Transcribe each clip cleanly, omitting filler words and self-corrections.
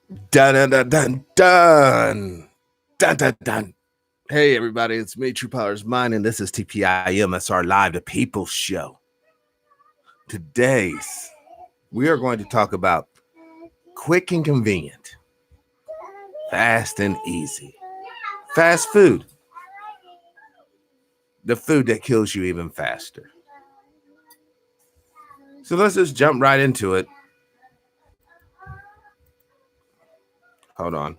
Dun dun dun dun dun dun dun dun. Hey everybody, it's me, True Powers Mine, and this is TPIM. That's our live the people show. Today's we are going to talk about quick and convenient, fast and easy, fast food, the food that kills you even faster. So let's just jump right into it. Hold on.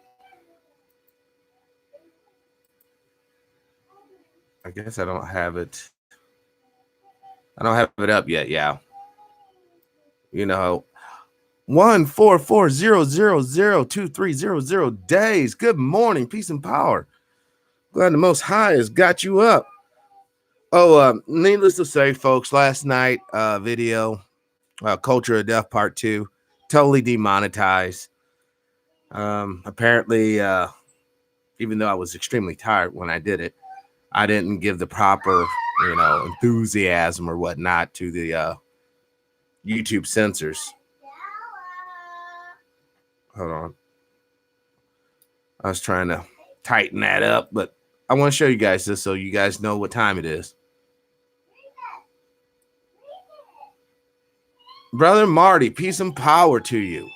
I guess I don't have it. I don't have it up yet. Yeah. You know, 144000230 days. Good morning, peace and power. Glad the Most High has got you up. Oh, needless to say, folks, last night video, Culture of Death Part 2, totally demonetized. Apparently, even though I was extremely tired when I did it, I didn't give the proper, enthusiasm or whatnot to the YouTube censors. Hold on. I was trying to tighten that up, but I want to show you guys this so you guys know what time it is. Brother Marty, peace and power to you.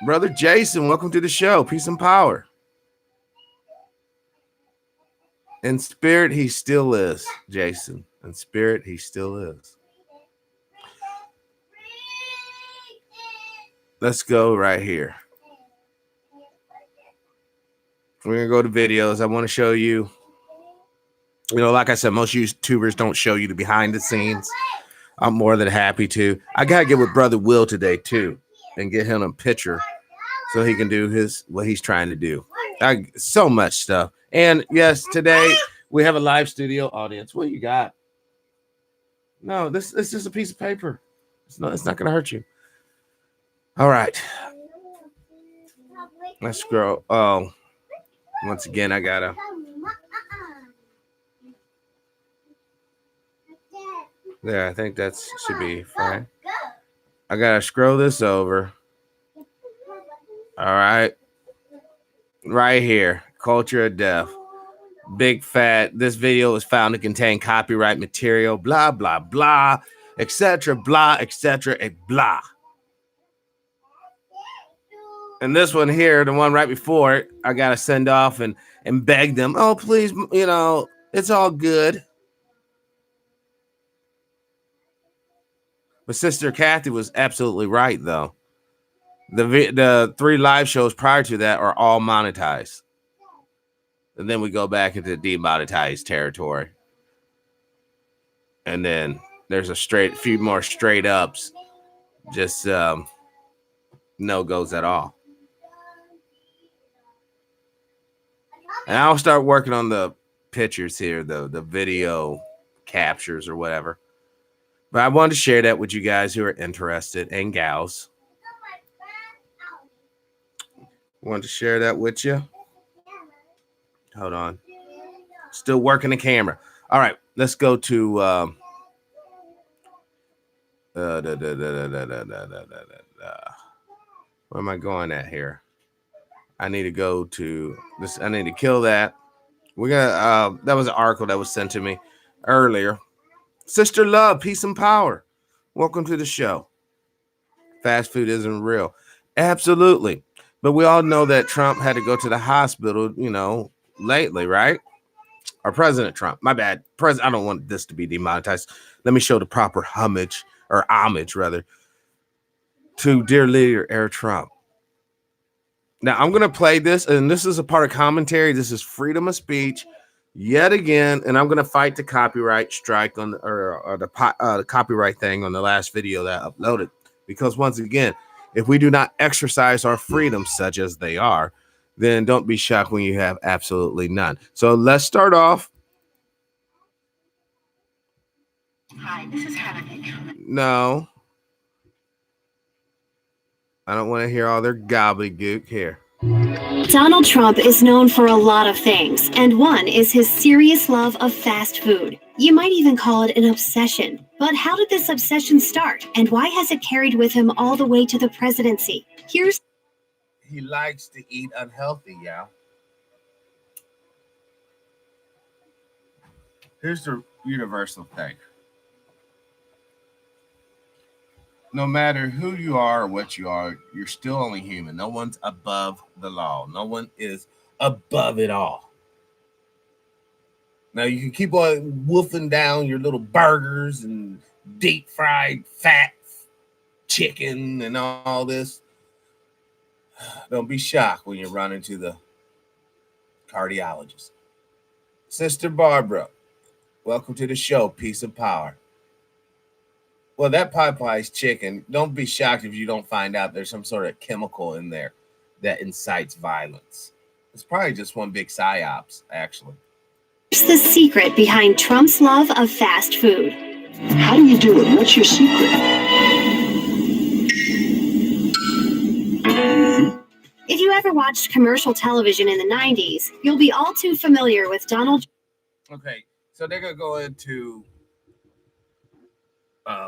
Brother Jason, welcome to the show. Peace and power. In spirit, he still is, Jason. In spirit, he still is. Let's go right here. We're going to go to videos. I want to show you, like I said, most YouTubers don't show you the behind the scenes. I'm more than happy to. I got to get with Brother Will today, too, and get him a picture so he can do what he's trying to do. So much stuff. And yes, today we have a live studio audience. What you got? No, this is just a piece of paper. It's not going to hurt you. All right. Let's scroll. Oh, once again, I gotta. There, I think that should be fine. I gotta scroll this over. All right. Right here, Culture of Death. Big fat. This video was found to contain copyright material, blah, blah, blah, etc., blah, etc., blah. And this one here, the one right before it, I got to send off and beg them, oh, please, it's all good. But Sister Kathy was absolutely right, though. The 3 live shows prior to that are all monetized. And then we go back into demonetized territory. And then there's few more straight ups, just no goes at all. And I'll start working on the pictures here, the video captures or whatever. But I wanted to share that with you guys who are interested, and gals. Wanted to share that with you. Hold on. Still working the camera. All right, let's go to where am I going at here? I need to go to this. I need to kill that. We're gonna that was an article that was sent to me earlier. Sister Love, peace and power. Welcome to the show. Fast food isn't real. Absolutely. But we all know that Trump had to go to the hospital, lately, right? Or President Trump. My bad. I don't want this to be demonetized. Let me show the proper homage rather to dear leader Eric Trump. Now I'm going to play this, and this is a part of commentary. This is freedom of speech yet again, and I'm going to fight the copyright strike on the copyright thing on the last video that I uploaded, because once again, if we do not exercise our freedoms such as they are, then don't be shocked when you have absolutely none. So let's start off. Hi, this is Happy. No. I don't want to hear all their gobbledygook here. Donald Trump is known for a lot of things, and one is his serious love of fast food. You might even call it an obsession. But how did this obsession start, and why has it carried with him all the way to the presidency? he likes to eat unhealthy, yeah. Here's the universal thing. No matter who you are or what you are, you're still only human. No one's above the law. No one is above it all. Now you can keep on wolfing down your little burgers and deep fried fat chicken and all this. Don't be shocked when you run into the cardiologist. Sister Barbara, welcome to the show, Peace and Power. Well, that Popeye's chicken, don't be shocked if you don't find out there's some sort of chemical in there that incites violence. It's probably just one big psyops, actually. Here's the secret behind Trump's love of fast food. How do you do it? What's your secret? If you ever watched commercial television in the 90s, you'll be all too familiar with Donald. Okay, so they're going to go into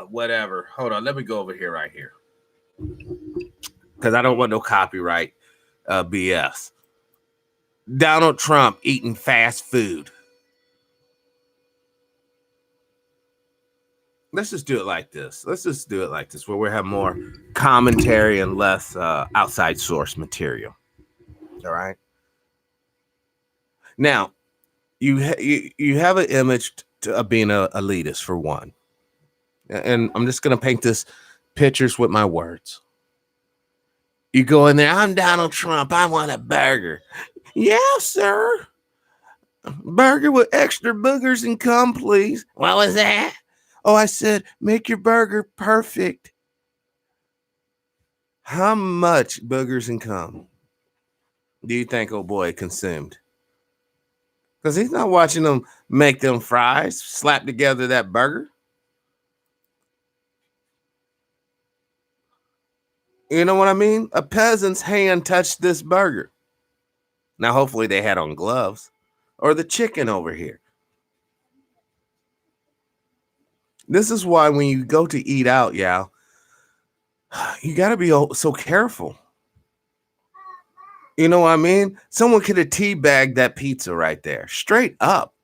whatever. Hold on, let me go over here right here. Because I don't want no copyright BS. Donald Trump eating fast food. Let's just do it like this. Where we have more commentary and less outside source material. All right. Now, you have an image of being a elitist for one, and I'm just gonna paint this pictures with my words. You go in there. I'm Donald Trump. I want a burger. Yeah, sir. Burger with extra boogers and cum, please. What was that? Oh, I said, make your burger perfect. How much boogers and cum do you think old boy consumed? Because he's not watching them make them fries, slap together that burger. You know what I mean? A peasant's hand touched this burger. Now, hopefully they had on gloves. Or the chicken over here. This is why when you go to eat out, yeah, you got to be so careful. You know what I mean? Someone could have teabagged that pizza right there, straight up.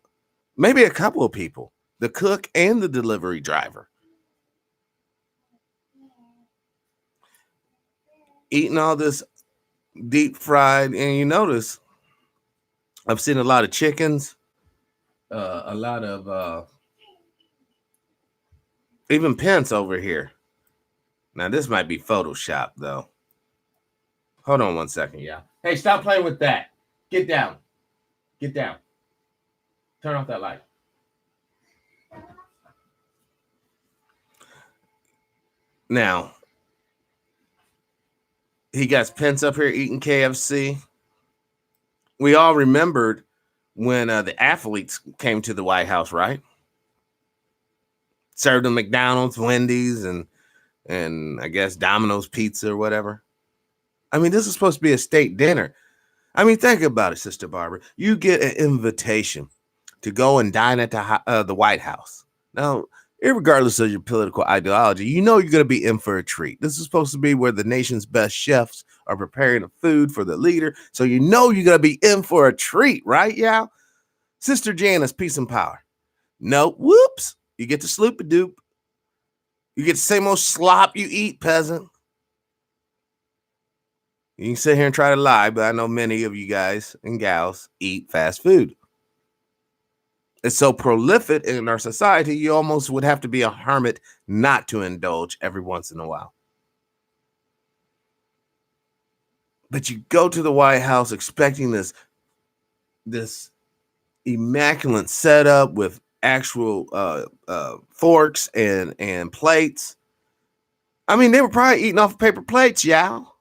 Maybe a couple of people, the cook and the delivery driver. Eating all this deep fried, and you notice I've seen a lot of chickens, a lot of even Pence over here. Now this might be Photoshop though. Hold on one second, yeah. Hey, stop playing with that. Get down. Get down. Turn off that light. Now, he got Pence up here eating KFC. We all remembered when the athletes came to the White House, right? Served them McDonald's, Wendy's, and I guess Domino's Pizza or whatever. I mean, this is supposed to be a state dinner. I mean, think about it, Sister Barbara. You get an invitation to go and dine at the White House. Now, regardless of your political ideology, you know you're going to be in for a treat. This is supposed to be where the nation's best chefs are preparing the food for the leader. So you know you're going to be in for a treat, right, y'all? Sister Janice, peace and power. No, whoops. You get the sloop-a-doop. You get the same old slop you eat, peasant. You can sit here and try to lie, but I know many of you guys and gals eat fast food. It's so prolific in our society, you almost would have to be a hermit not to indulge every once in a while. But you go to the White House expecting this immaculate setup with actual forks and plates. I mean, they were probably eating off paper plates, y'all.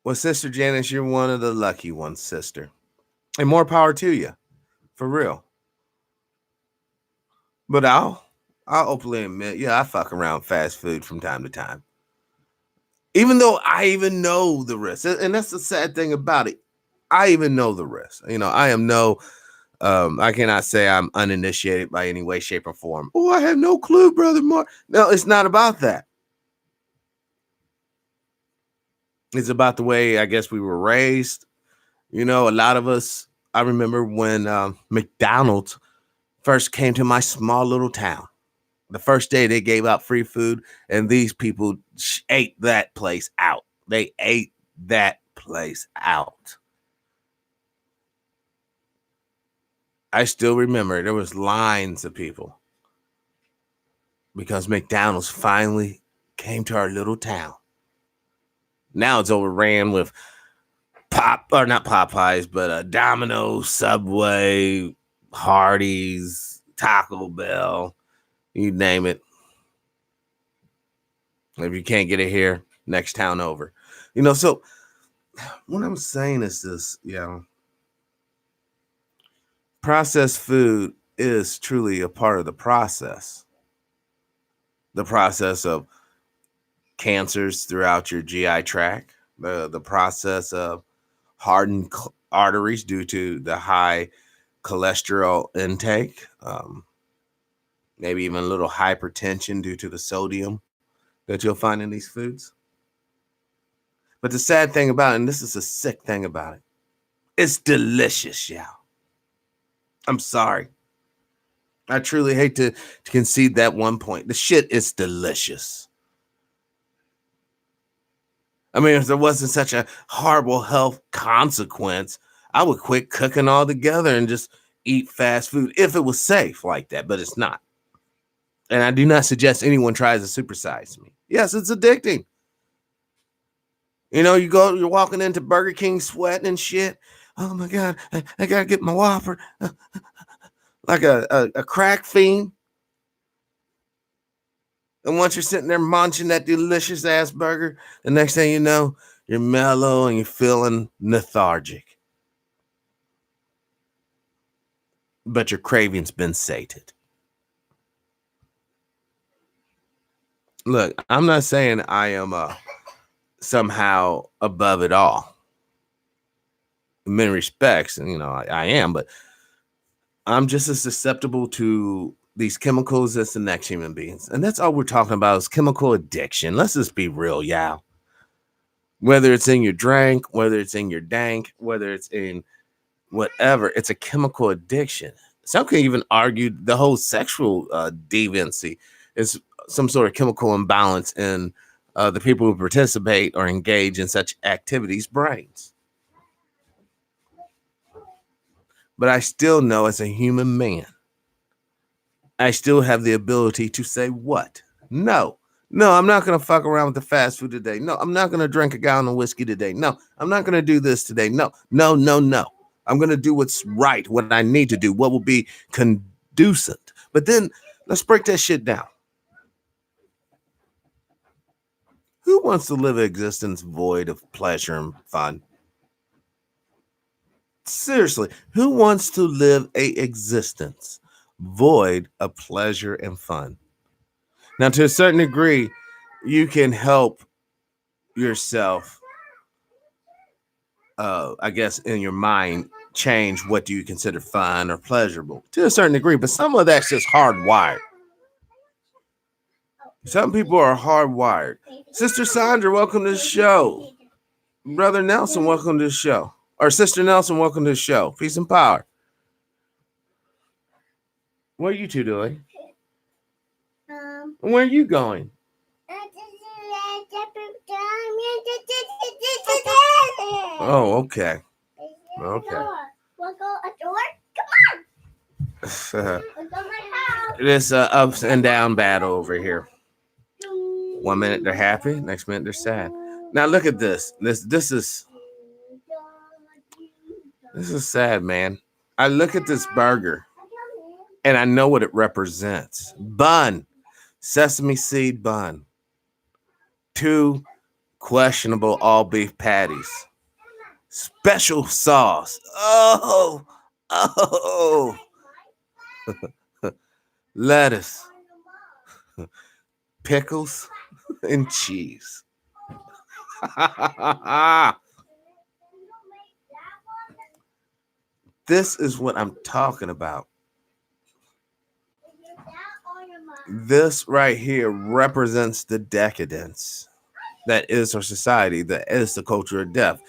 Well, Sister Janice, you're one of the lucky ones, sister. And more power to you, for real. But I'll openly admit, yeah, I fuck around fast food from time to time. Even though I even know the risk. And that's the sad thing about it. I even know the risk. You know, I am no I cannot say I'm uninitiated by any way, shape, or form. Oh, I have no clue, brother Mark. No, it's not about that. It's about the way I guess we were raised. You know, a lot of us. I remember when McDonald's first came to my small little town. The first day they gave out free food, and these people ate that place out. They ate that place out. I still remember there was lines of people because McDonald's finally came to our little town. Now it's overran with not Popeyes, but Domino's, Subway, Hardee's, Taco Bell, you name it. If you can't get it here, next town over. You know, so what I'm saying is this, processed food is truly a part of the process. The process of cancers throughout your GI tract, the process of hardened arteries due to the high cholesterol intake, maybe even a little hypertension due to the sodium that you'll find in these foods. But the sad thing about it, and this is a sick thing about it, it's delicious, y'all. I'm sorry. I truly hate to concede that one point. The shit is delicious. I mean, if there wasn't such a horrible health consequence, I would quit cooking altogether and just eat fast food if it was safe like that, but it's not. And I do not suggest anyone tries to supersize me. Yes, it's addicting. You know, you're walking into Burger King sweating and shit. Oh my God, I gotta get my Whopper. Like a crack fiend. And once you're sitting there munching that delicious ass burger, the next thing you know, you're mellow and you're feeling lethargic. But your craving's been sated. Look, I'm not saying I am somehow above it all. In many respects, and I am, but I'm just as susceptible to these chemicals as the next human beings. And that's all we're talking about is chemical addiction. Let's just be real, y'all. Whether it's in your drink, whether it's in your dank, whether it's in whatever, it's a chemical addiction. Some can even argue the whole sexual deviancy is some sort of chemical imbalance in the people who participate or engage in such activities' brains. But I still know as a human man, I still have the ability to say what? No. No, I'm not going to fuck around with the fast food today. No, I'm not going to drink a gallon of whiskey today. No, I'm not going to do this today. No, no, no, no. I'm going to do what's right, what I need to do, what will be conducive. But then let's break that shit down. Who wants to live an existence void of pleasure and fun? Seriously, who wants to live a existence void of pleasure and fun? Now, to a certain degree, you can help yourself, I guess, in your mind, change what do you consider fun or pleasurable to a certain degree, but some of that's just hardwired. Some people are hardwired. Sister Sandra, welcome to the show. Brother Nelson, welcome to the show. Or Sister Nelson, welcome to the show. Peace and power. What are you two doing? Where are you going? Oh, okay. Okay. This ups and down battle over here. 1 minute they're happy, next minute they're sad. Now look at this. This is sad, man. I look at this burger and I know what it represents. Bun, sesame seed bun. 2 questionable all beef patties. Special sauce. Oh. Lettuce. Pickles and cheese. This is what I'm talking about. This right here represents the decadence that is our society, that is the culture of death.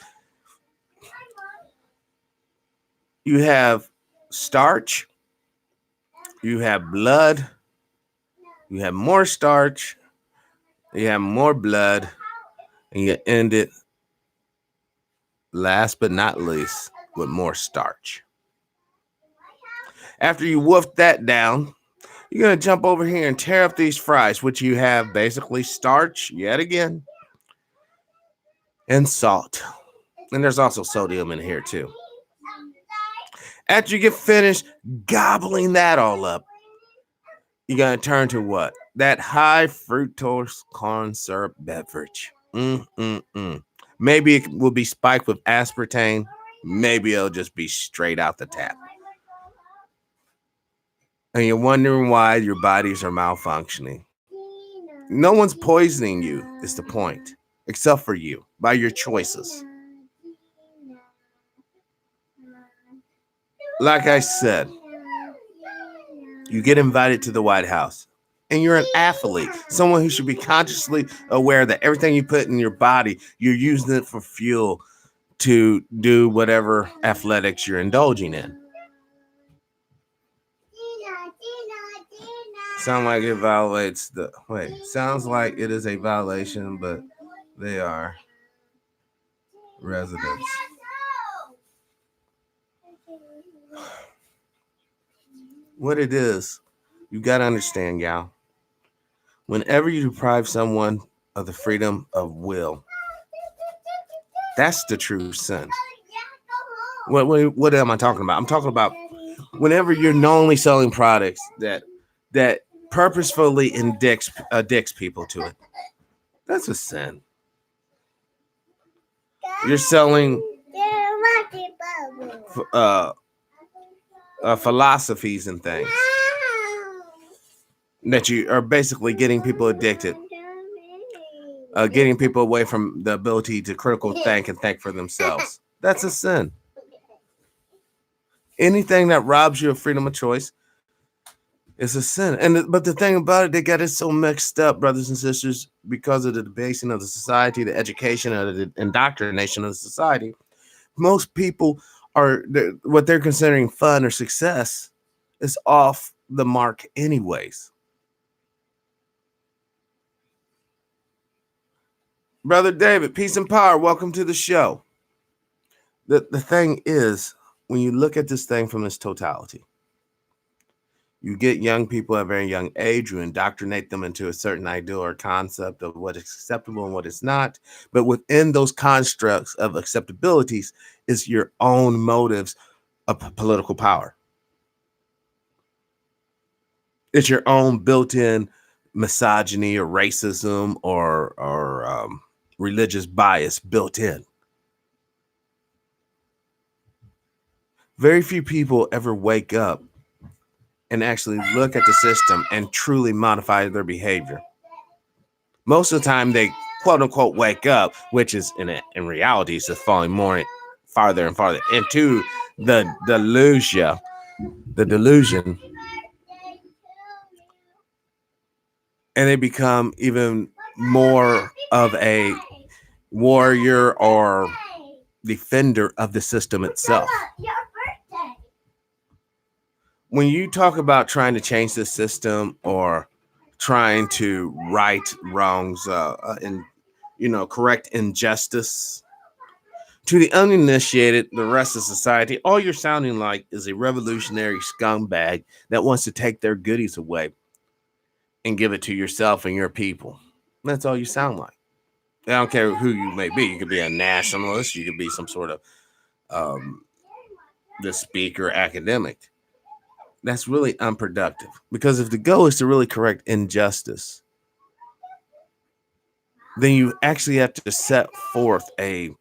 You have starch, you have blood, you have more starch, you have more blood, and you end it, last but not least, with more starch. After you wolf that down, you're going to jump over here and tear up these fries, which you have basically starch, yet again, and salt. And there's also sodium in here too. After you get finished gobbling that all up, you're going to turn to what? That high fructose corn syrup beverage. Maybe it will be spiked with aspartame. Maybe it'll just be straight out the tap. And you're wondering why your bodies are malfunctioning. No one's poisoning you, is the point, except for you, by your choices. Like I said, you get invited to the White House, and you're an athlete, someone who should be consciously aware that everything you put in your body, you're using it for fuel to do whatever athletics you're indulging in. Sound like it violates the sounds like it is a violation, but they are residents. What it is, you got to understand, y'all. Whenever you deprive someone of the freedom of will, that's the true sin. What am I talking about? I'm talking about whenever you're knowingly selling products that purposefully addicts people to it. That's a sin. You're selling philosophies and things that you are basically getting people addicted, getting people away from the ability to critical think and think for themselves. That's a sin. Anything that robs you of freedom of choice is a sin. But the thing about it, they got it so mixed up, brothers and sisters, because of the debasing of the society, the education, and the indoctrination of the society. Most people what they're considering fun or success is off the mark anyways. Brother David, peace and power. Welcome to the show. The thing is, when you look at this thing from this totality, you get young people at a very young age, you indoctrinate them into a certain ideal or concept of what is acceptable and what is not. But within those constructs of acceptabilities is your own motives of political power. It's your own built-in misogyny or racism or religious bias built in. Very few people ever wake up and actually look at the system and truly modify their behavior. Most of the time they quote unquote wake up, which is in reality is just falling more farther and farther into the delusion, and they become even more of a warrior or defender of the system itself. When you talk about trying to change the system or trying to right wrongs and correct injustice to the uninitiated, the rest of society, all you're sounding like is a revolutionary scumbag that wants to take their goodies away and give it to yourself and your people. That's all you sound like. I don't care who you may be. You could be a nationalist. You could be some sort of the speaker academic. That's really unproductive, because if the goal is to really correct injustice, then you actually have to set forth a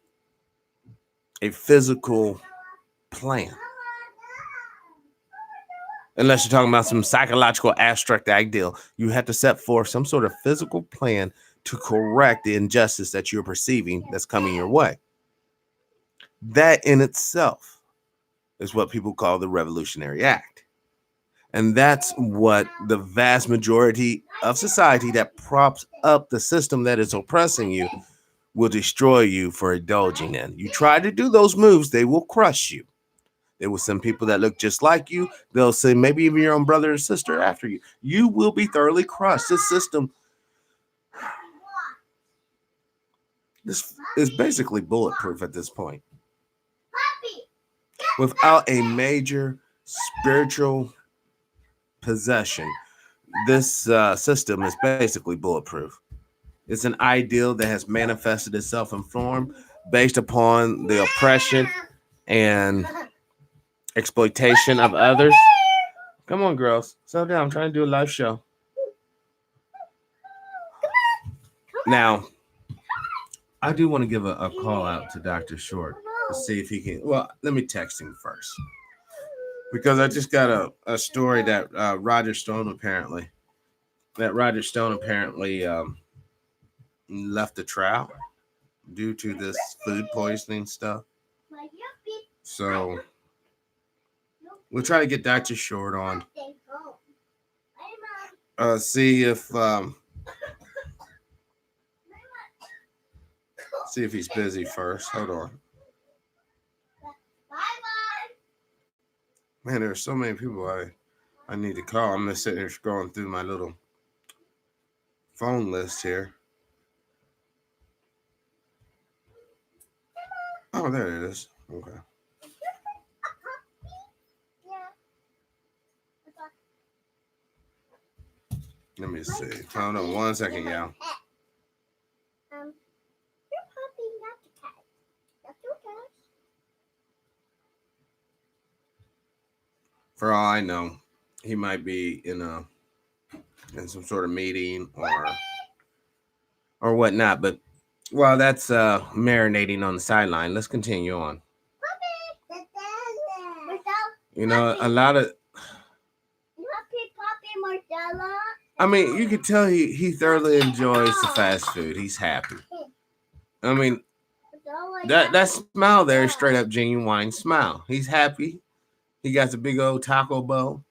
physical plan. Unless you're talking about some psychological abstract ideal, you have to set forth some sort of physical plan to correct the injustice that you're perceiving that's coming your way. That in itself is what people call the Revolutionary Act. And that's what the vast majority of society that props up the system that is oppressing you will destroy you for indulging in. You try to do those moves, they will crush you. They will send people that look just like you. They'll say maybe even your own brother or sister after you. You will be thoroughly crushed. This system, this is basically bulletproof at this point. Without a major spiritual possession, this system is basically bulletproof. It's an ideal that has manifested itself in form based upon the oppression and exploitation of others. Come on, girls. Settle down. I'm trying to do a live show. Now, I do want to give a call out to Dr. Short to see if he can. Well, let me text him first. Because I just got a story that Roger Stone apparently left the trial due to this food poisoning stuff. So we'll try to get Dr. Short on. See if he's busy first. Hold on. Man, there's so many people I need to call. I'm just sitting here scrolling through my little phone list here. Oh, there it is. Okay. Let me see. Hold on 1 second, y'all. For all I know, he might be in some sort of meeting or whatnot. But while that's marinating on the sideline, let's continue on. You know, a lot of. I mean, you could tell he thoroughly enjoys the fast food. He's happy. I mean, that smile there is straight up genuine smile. He's happy. He got the big old taco bowl.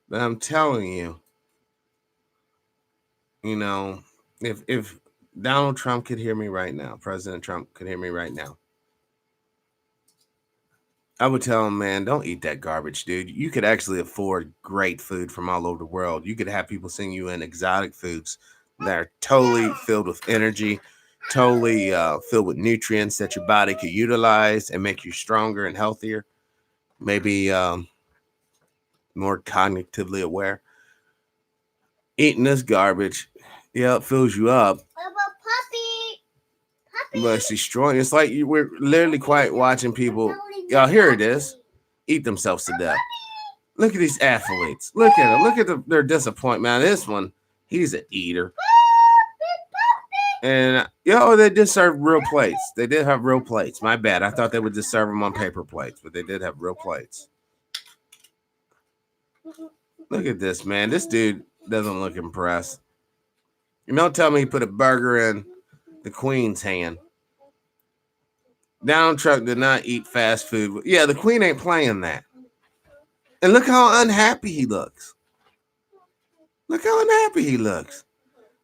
But I'm telling you, you know, if Donald Trump could hear me right now, President Trump could hear me right now, I would tell him, man, don't eat that garbage, dude. You could actually afford great food from all over the world. You could have people send you in exotic foods that are totally filled with energy, totally filled with nutrients that your body could utilize and make you stronger and healthier, maybe more cognitively aware. Eating this garbage, yeah, it fills you up, but it's destroying. It's like we're literally quite watching people. Y'all, here it is. Eat themselves to death. Look at these athletes. Look at them. Look at their disappointment. Now, this one, he's an eater. And, they did serve real plates. They did have real plates. My bad. I thought they would just serve them on paper plates, but they did have real plates. Look at this, man. This dude doesn't look impressed. You don't tell me he put a burger in the Queen's hand. Donald Trump did not eat fast food. Yeah, the Queen ain't playing that. And look how unhappy he looks. Look how unhappy he looks.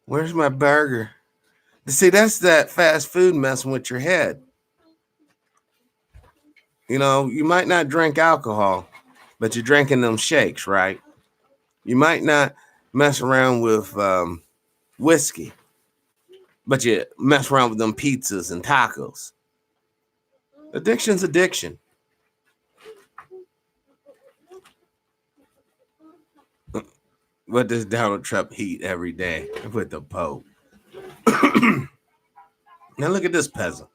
Where's my burger? See, that's that fast food messing with your head. You know, you might not drink alcohol, but you're drinking them shakes, right? You might not mess around with whiskey, but you mess around with them pizzas and tacos. Addiction's addiction. What does Donald Trump eat every day with the Pope? Now look at this peasant.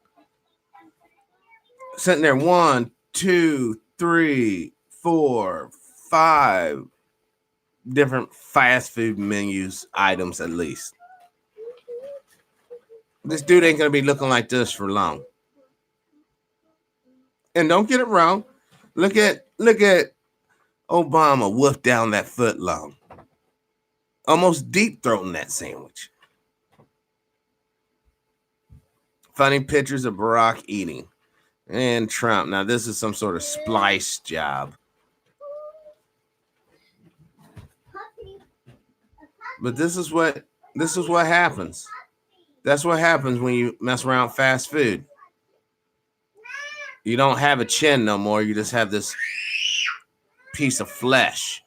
Sitting there 1, 2, 3, 4, 5 different fast food menus items at least. This dude ain't gonna be looking like this for long. And don't get it wrong. Look at Obama wolf down that foot long. Almost deep throating that sandwich. Funny pictures of Barack eating. and Trump. Now this is some sort of splice job. But this is what happens. That's what happens when you mess around fast food. You don't have a chin no more. You just have this piece of flesh.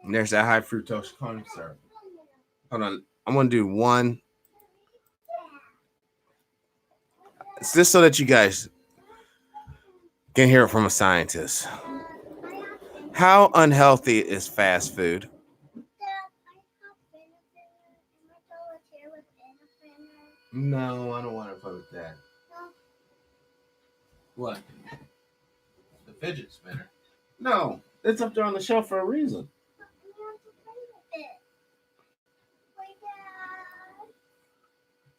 And there's that high fructose corn syrup. Hold on. I'm going to do one. It's just so that you guys can hear it from a scientist. How unhealthy is fast food? No, I don't want to play with that. What? The fidget spinner? No, it's up there on the shelf for a reason.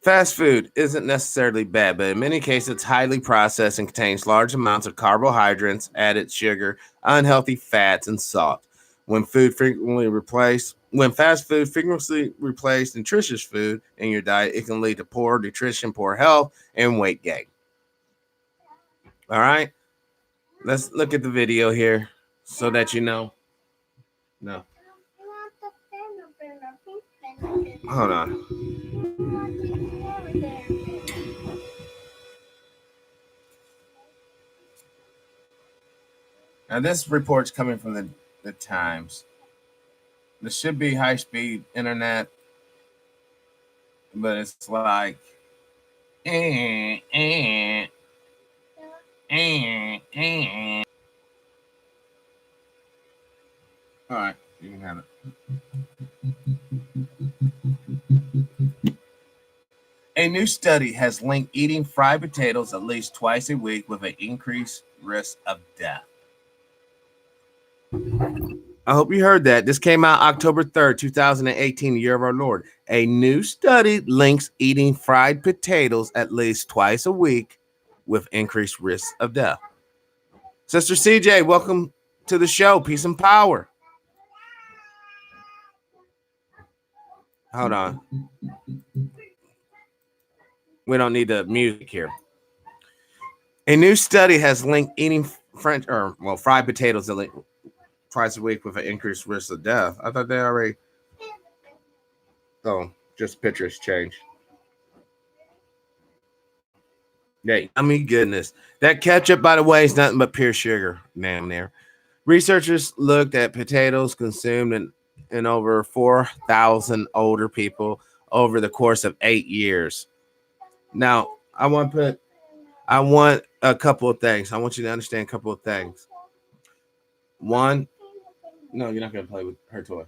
Fast food isn't necessarily bad, but in many cases it's highly processed and contains large amounts of carbohydrates, added sugar, unhealthy fats, and salt. When fast food frequently replaces nutritious food in your diet, it can lead to poor nutrition, poor health, and weight gain. All right, let's look at the video here so that you know. No. Hold on. Now this report's coming from the Times. This should be high-speed internet, but it's like All right, you can have it. A new study has linked eating fried potatoes at least twice a week with an increased risk of death. I hope you heard that. This came out October 3rd, 2018, the year of our Lord. A new study links eating fried potatoes at least twice a week with increased risk of death. Sister CJ, welcome to the show. Peace and power. Hold on. We don't need the music here. A new study has linked eating fried potatoes twice a week with an increased risk of death. I thought they already. Oh, just pictures change. Yeah, I mean, goodness. That ketchup, by the way, is nothing but pure sugar. Damn there. Researchers looked at potatoes consumed in over 4,000 older people over the course of 8 years. Now, I want a couple of things. I want you to understand a couple of things. One, no, you're not going to play with her toy.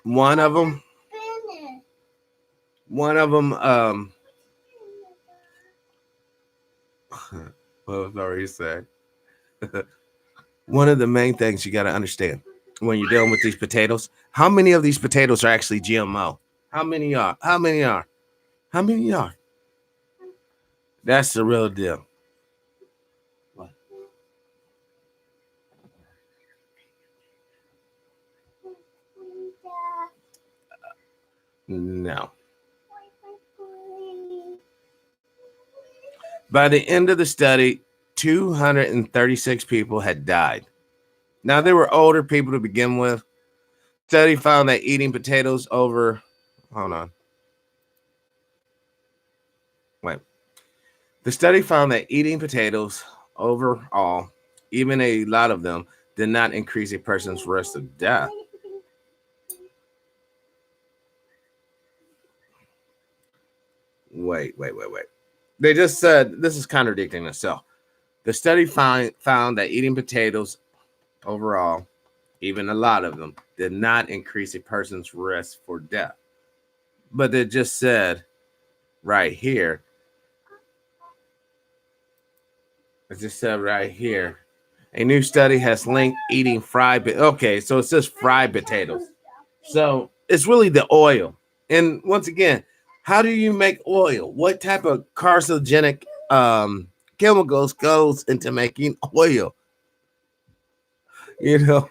One of them, what was already said. One of the main things you got to understand when you're dealing with these potatoes, how many of these potatoes are actually GMO? How many are? That's the real deal. What? No. By the end of the study, 236 people had died. Now, they were older people to begin with. Study found that eating potatoes over. Hold on. Wait. The study found that eating potatoes overall, even a lot of them, did not increase a person's risk of death. Wait. They just said this is contradicting itself. The study found that eating potatoes overall, even a lot of them, did not increase a person's risk for death. But they just said right here, a new study has linked eating okay, so it says fried potatoes. So it's really the oil. And once again, how do you make oil? What type of carcinogenic chemicals goes into making oil? You know?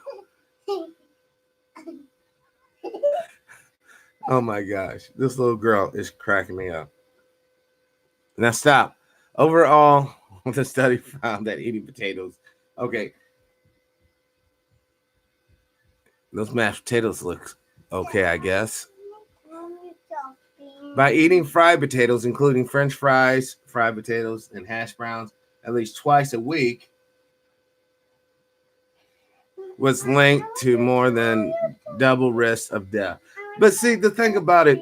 Oh my gosh, this little girl is cracking me up. Now stop. Overall, the study found that eating potatoes, okay, those mashed potatoes look okay, I guess. By eating fried potatoes, including French fries, fried potatoes, and hash browns, at least twice a week, was linked to more than double risk of death. But see, the thing about it,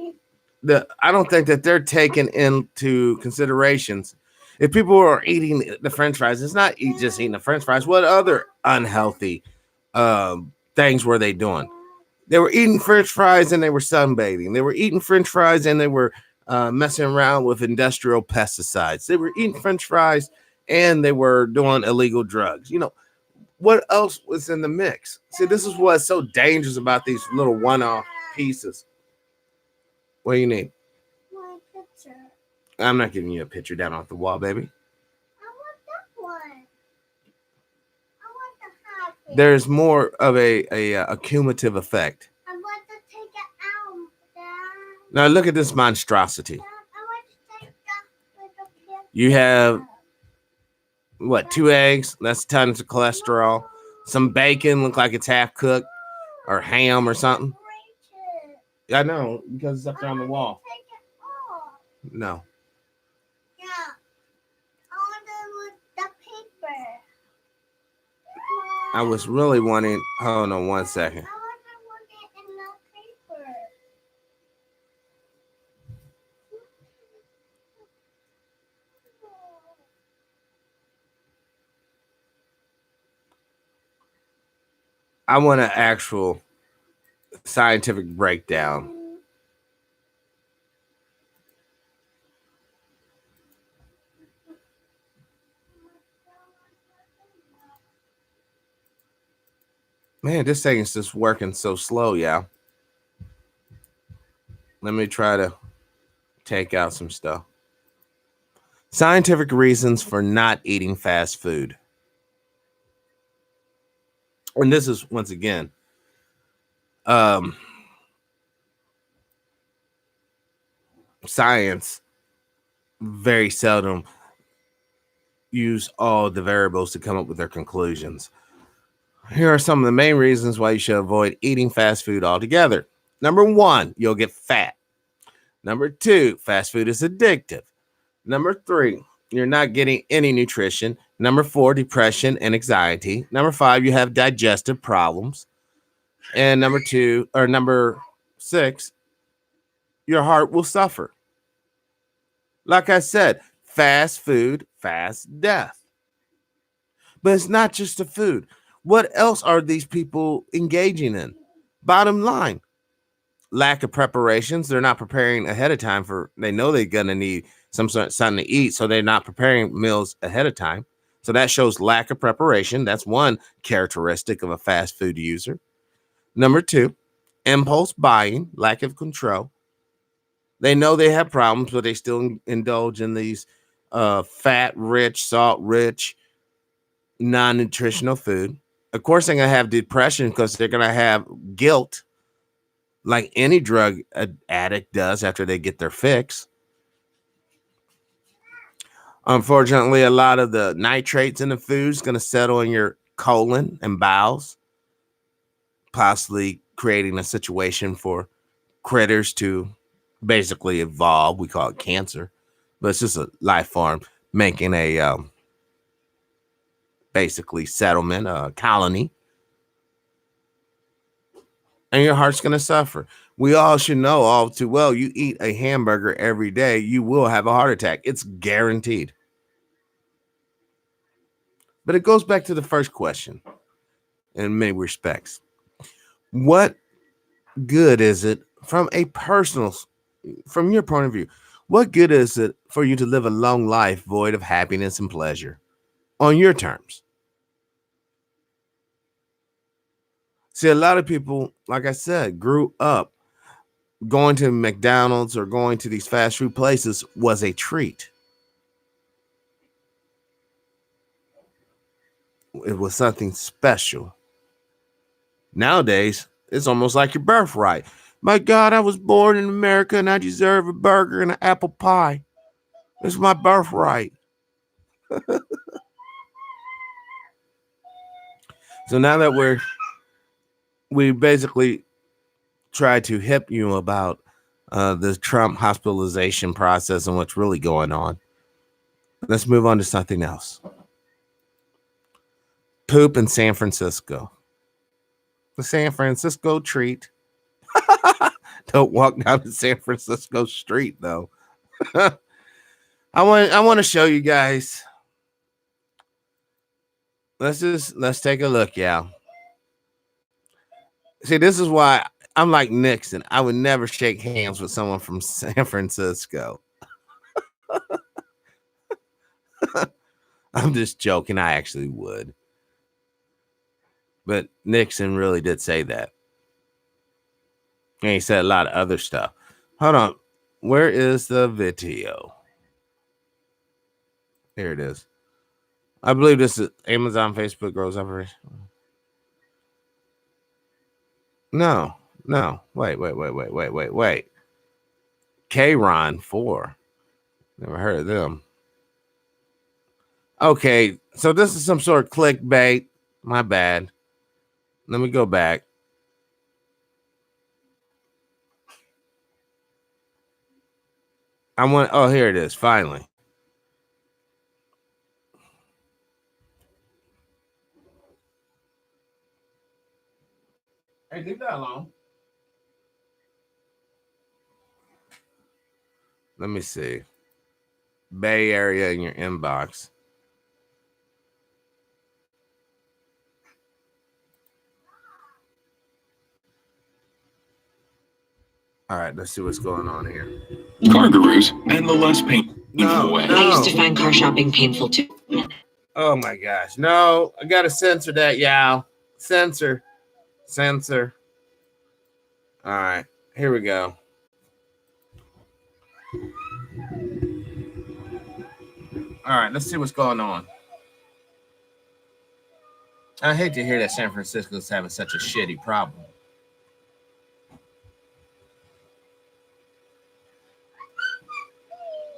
I don't think that they're taking into considerations. If people are eating the French fries, it's not just eating the French fries. What other unhealthy things were they doing? They were eating French fries and they were sunbathing. They were eating French fries and they were messing around with industrial pesticides. They were eating French fries and they were doing illegal drugs. What else was in the mix? See, this is what's so dangerous about these little one-off pieces. What do you need? My picture. I'm not giving you a picture down off the wall, baby. I want that one. I want the happy. There's more of a cumulative effect. I want to take it out, Dad. Now look at this monstrosity. Dad, I want to take that little picture. You have what? 2 eggs. That's tons of cholesterol. Some bacon, look like it's half cooked, or ham or something. I know, because it's up there on the wall. No. Yeah. I want the paper. I was really wanting. Hold on 1 second. I want it in the paper. I want an actual scientific breakdown. Man, this thing is just working so slow, yeah. Let me try to take out some stuff. Scientific reasons for not eating fast food. And this is, once again, science very seldom use all the variables to come up with their conclusions. Here are some of the main reasons why you should avoid eating fast food altogether. Number 1, you'll get fat. Number 2, fast food is addictive. Number 3, you're not getting any nutrition. Number 4, depression and anxiety. Number 5, you have digestive problems. And number 6, your heart will suffer. Like I said, fast food, fast death. But it's not just the food. What else are these people engaging in? Bottom line, lack of preparations. They're not preparing ahead of time they know they're going to need something to eat, so they're not preparing meals ahead of time. So that shows lack of preparation. That's one characteristic of a fast food user. Number 2, impulse buying, lack of control. They know they have problems, but they still indulge in these fat-rich, salt-rich, non-nutritional food. Of course, they're going to have depression because they're going to have guilt, like any drug addict does after they get their fix. Unfortunately, a lot of the nitrates in the food is going to settle in your colon and bowels, possibly creating a situation for critters to basically evolve. We call it cancer, but it's just a life form making a basically settlement, a colony, and your heart's going to suffer. We all should know all too well, you eat a hamburger every day, you will have a heart attack. It's guaranteed. But it goes back to the first question in many respects. What good is it from your point of view? What good is it for you to live a long life void of happiness and pleasure on your terms? See, a lot of people, like I said, grew up going to McDonald's or going to these fast food places was a treat. It was something special. Nowadays, it's almost like your birthright. My God, I was born in America and I deserve a burger and an apple pie. It's my birthright. So now that we basically tried to hip you about the Trump hospitalization process and what's really going on, let's move on to something else. Poop in San Francisco. The San Francisco treat. Don't walk down the San Francisco street though. I want to show you guys. Let's take a look, y'all. See, this is why I'm like Nixon. I would never shake hands with someone from San Francisco. I'm just joking. I actually would. But Nixon really did say that. And he said a lot of other stuff. Hold on. Where is the video? Here it is. I believe this is Amazon, Facebook, Grows Operation. No. Wait. K-Ron 4. Never heard of them. Okay, so this is some sort of clickbait. My bad. Let me go back. Oh, here it is, finally. Hey, leave that alone. Let me see. Bay Area in your inbox. All right, let's see what's going on here. Car gurus and the less painful way. I used to find car shopping painful too. Oh my gosh. No, I gotta censor that, y'all. Censor. All right, here we go. All right, let's see what's going on. I hate to hear that San Francisco's having such a shitty problem.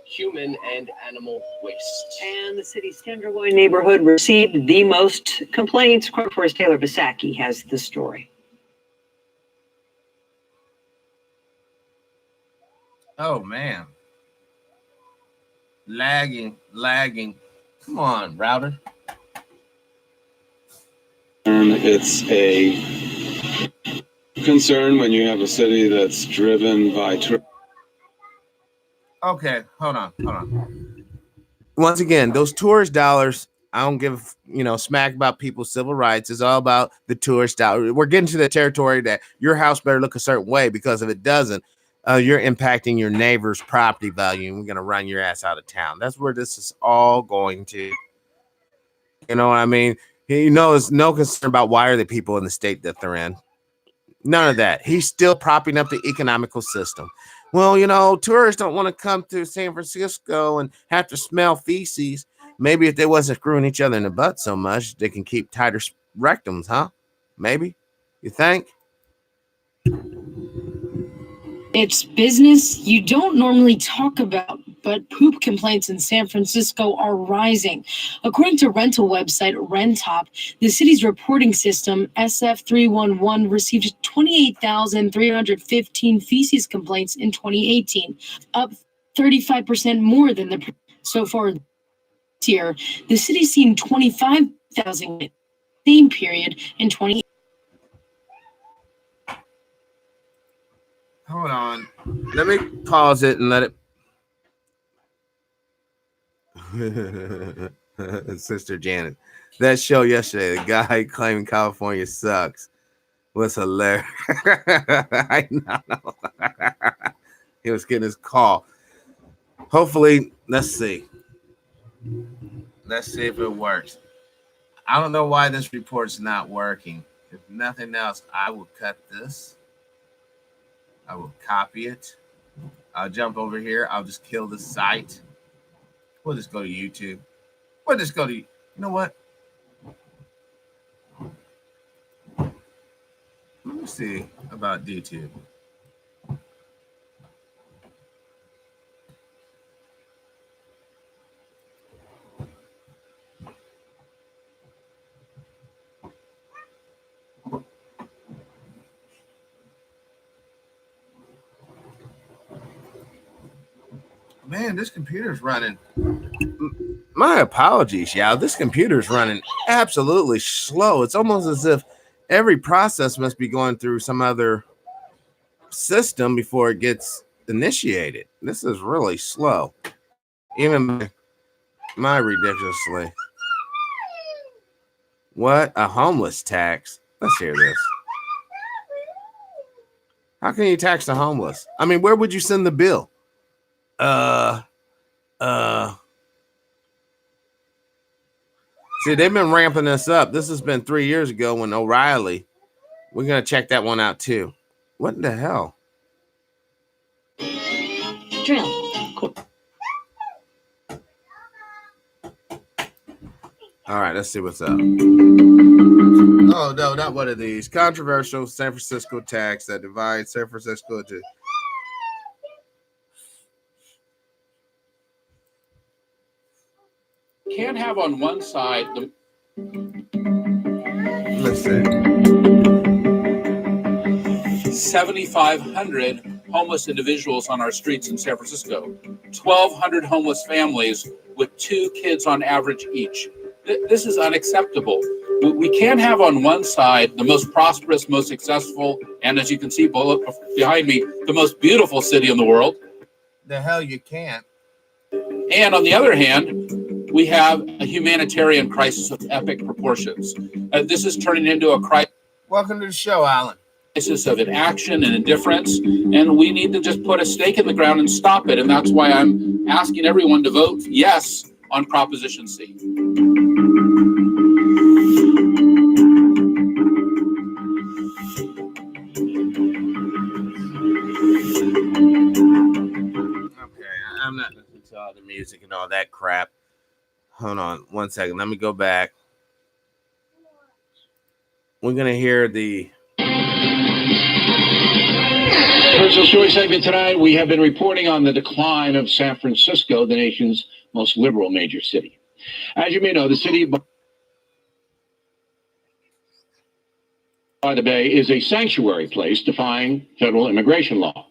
Human and animal waste. And the city's Tenderloin neighborhood received the most complaints. Corp Forest Taylor Bisacki has the story. Oh man. Lagging. Come on, router. It's a concern when you have a city that's driven by Okay, hold on. Once again, those tourist dollars, I don't give smack about people's civil rights. It's all about the tourist dollar. We're getting to the territory that your house better look a certain way, because if it doesn't, you're impacting your neighbor's property value, and we're gonna run your ass out of town. That's where this is all going to. You know what I mean? There's no concern about why are the people in the state that they're in. None of that. He's still propping up the economical system. Well, tourists don't want to come to San Francisco and have to smell feces. Maybe if they wasn't screwing each other in the butt so much, they can keep tighter rectums, huh? Maybe. You think? It's business you don't normally talk about, but poop complaints in San Francisco are rising. According to rental website Rentop, the city's reporting system, SF311, received 28,315 feces complaints in 2018, up 35% more than so far this year. The city's seen 25,000 same period in 2018. Hold on. Let me pause it and let it. Sister Janet. That show yesterday, the guy claiming California sucks, was hilarious. I know. He was getting his call. Hopefully, let's see. Let's see if it works. I don't know why this report's not working. If nothing else, I will cut this. I will copy it. I'll jump over here. I'll just kill the site. We'll just go to YouTube. We'll just go to, you know what? Let me see about YouTube. Man, this computer's running. My apologies, y'all. This computer's running absolutely slow. It's almost as if every process must be going through some other system before it gets initiated. This is really slow. Even my ridiculously. What? A homeless tax? Let's hear this. How can you tax the homeless? I mean, where would you send the bill? See, they've been ramping this up. This has been 3 years ago when O'Reilly. We're going to check that one out too. What the hell? Drill. All right, let's see what's up. Oh, no, not one of these. Controversial San Francisco tax that divides San Francisco into. Can't have on one side the. Let's see. 7,500 homeless individuals on our streets in San Francisco, 1,200 homeless families with 2 kids on average each. This is unacceptable. We can't have on one side the most prosperous, most successful, and as you can see behind me, the most beautiful city in the world. The hell you can't. And on the other hand, we have a humanitarian crisis of epic proportions. This is turning into a crisis. Welcome to the show, Alan. Of inaction and indifference, and we need to just put a stake in the ground and stop it. And that's why I'm asking everyone to vote yes on Proposition C. Okay, I'm not listening to all the music and all that crap. Hold on 1 second. Let me go back. We're going to hear the Personal Story segment tonight. We have been reporting on the decline of San Francisco, the nation's most liberal major city. As you may know, the city by the Bay is a sanctuary place defying federal immigration law.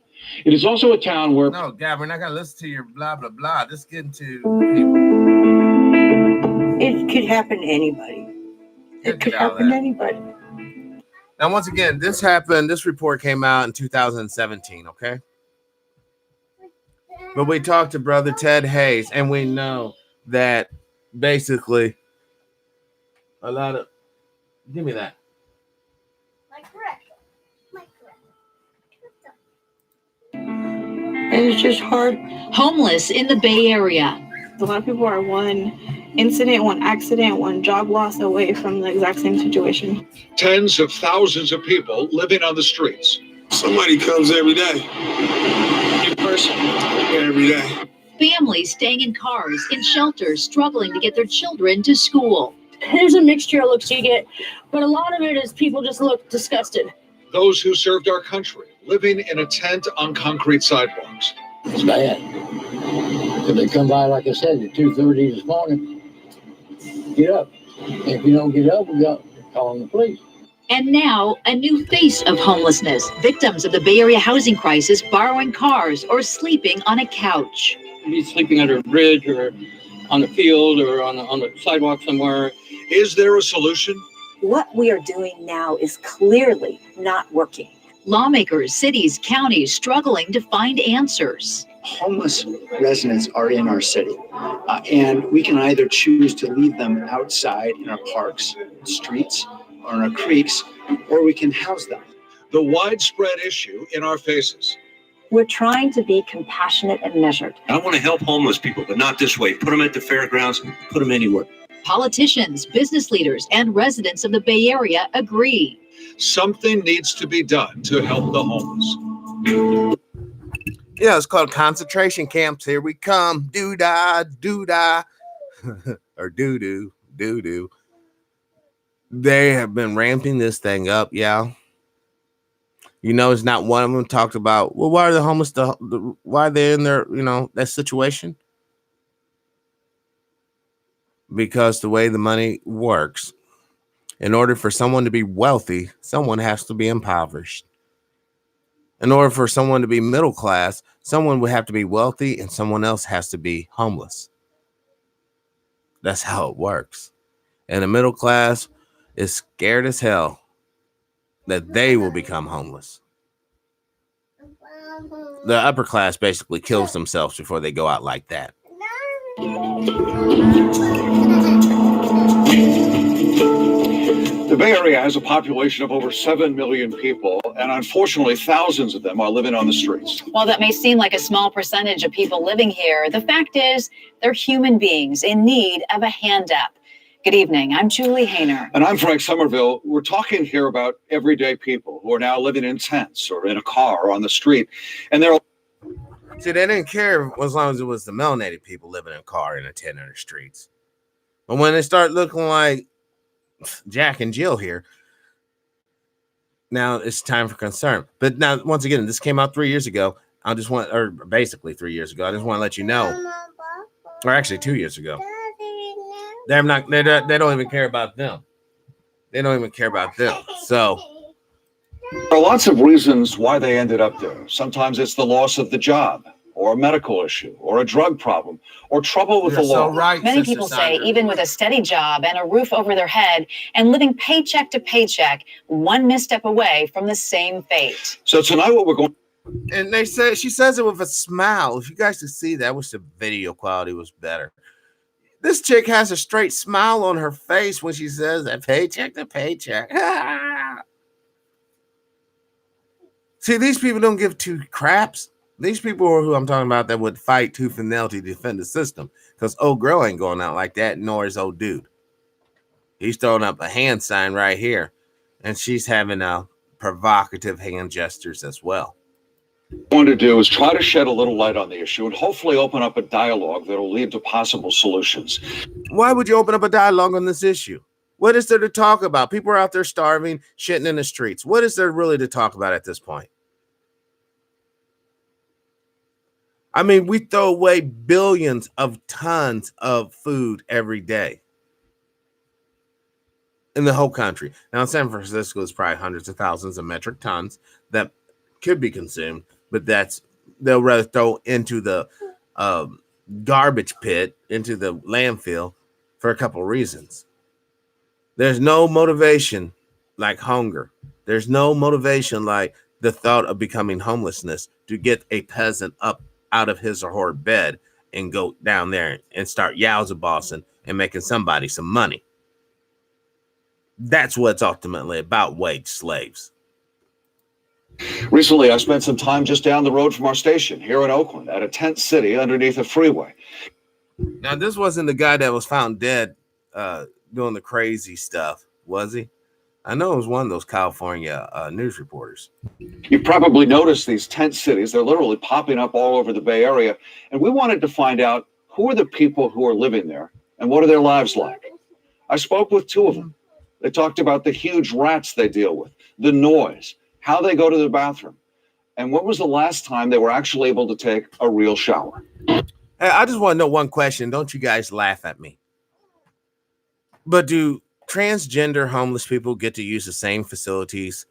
It is also a town where... No, Gab, we're not going to listen to your blah, blah, blah. Just get into people. It could happen to anybody. It could happen to anybody. Now, once again, this report came out in 2017, okay? But we talked to Brother Ted Hes, and we know that basically a lot of... Give me that. And it's just hard. Homeless in the Bay Area. A lot of people are one incident, one accident, one job loss away from the exact same situation. Tens of thousands of people living on the streets. Somebody comes every day. New person. Every day. Families staying in cars, in shelters, struggling to get their children to school. There's a mixture of looks you get, but a lot of it is people just look disgusted. Those who served our country, living in a tent on concrete sidewalks. It's bad. If they come by, like I said, at 2:30 this morning, get up. If you don't get up, we got calling the police. And now, a new face of homelessness. Victims of the Bay Area housing crisis borrowing cars or sleeping on a couch. Be sleeping under a bridge or on the field or on the sidewalk somewhere. Is there a solution? What we are doing now is clearly not working. Lawmakers, cities, counties struggling to find answers. Homeless residents are in our city, and we can either choose to leave them outside in our parks, streets, or in our creeks, or we can house them. The widespread issue in our faces. We're trying to be compassionate and measured. I want to help homeless people, but not this way. Put them at the fairgrounds, put them anywhere. Politicians, business leaders, and residents of the Bay Area agree. Something needs to be done to help the homeless. Yeah, it's called concentration camps. Here we come. Doo-dah, doo-dah. Or doo-doo, doo-doo. They have been ramping this thing up, yeah. You know, it's not one of them talked about, well, why are the homeless, why are they in their, that situation? Because the way the money works, in order for someone to be wealthy, someone has to be impoverished. In order for someone to be middle class, someone would have to be wealthy and someone else has to be homeless. That's how it works. And the middle class is scared as hell that they will become homeless. The upper class basically kills themselves before they go out like that. The Bay Area has a population of over 7 million people, and unfortunately, thousands of them are living on the streets. While that may seem like a small percentage of people living here, the fact is they're human beings in need of a hand up. Good evening. I'm Julie Hayner. And I'm Frank Somerville. We're talking here about everyday people who are now living in tents or in a car or on the street, and they're... See, they didn't care as long as it was the melanated people living in a car in a tent in the streets. But when they start looking like Jack and Jill here, now it's time for concern. But now, once again, this came out 3 years ago. Basically 3 years ago. I just want to let you know, or actually 2 years ago. They don't even care about them. They don't even care about them. So there are lots of reasons why they ended up there. Sometimes it's the loss of the job, or a medical issue, or a drug problem, or trouble with the law. Many people say even with a steady job and a roof over their head and living paycheck to paycheck, one misstep away from the same fate. So tonight what we're going... And she says it with a smile. If you guys could see that, I wish the video quality was better. This chick has a straight smile on her face when she says that, paycheck to paycheck. See, these people don't give two craps. These people are who I'm talking about that would fight tooth and nail to defend the system. Because old girl ain't going out like that, nor is old dude. He's throwing up a hand sign right here. And she's having provocative hand gestures as well. What I want to do is try to shed a little light on the issue and hopefully open up a dialogue that will lead to possible solutions. Why would you open up a dialogue on this issue? What is there to talk about? People are out there starving, shitting in the streets. What is there really to talk about at this point? I mean, we throw away billions of tons of food every day in the whole country. Now, in San Francisco, it's probably hundreds of thousands of metric tons that could be consumed, but they'll rather throw into the garbage pit, into the landfill for a couple of reasons. There's no motivation like hunger. There's no motivation like the thought of becoming homelessness to get a peasant up out of his or her bed and go down there and start yowza bossing and making somebody some money. That's what it's ultimately about, wage slaves. Recently, I spent some time just down the road from our station here in Oakland at a tent city underneath a freeway. Now, this wasn't the guy that was found dead doing the crazy stuff, was he? I know it was one of those California news reporters. You probably noticed these tent cities. They're literally popping up all over the Bay Area. And we wanted to find out who are the people who are living there and what are their lives like. I spoke with two of them. They talked about the huge rats they deal with, the noise, how they go to the bathroom, and when was the last time they were actually able to take a real shower. Hey, I just want to know one question. Don't you guys laugh at me. But do transgender homeless people get to use the same facilities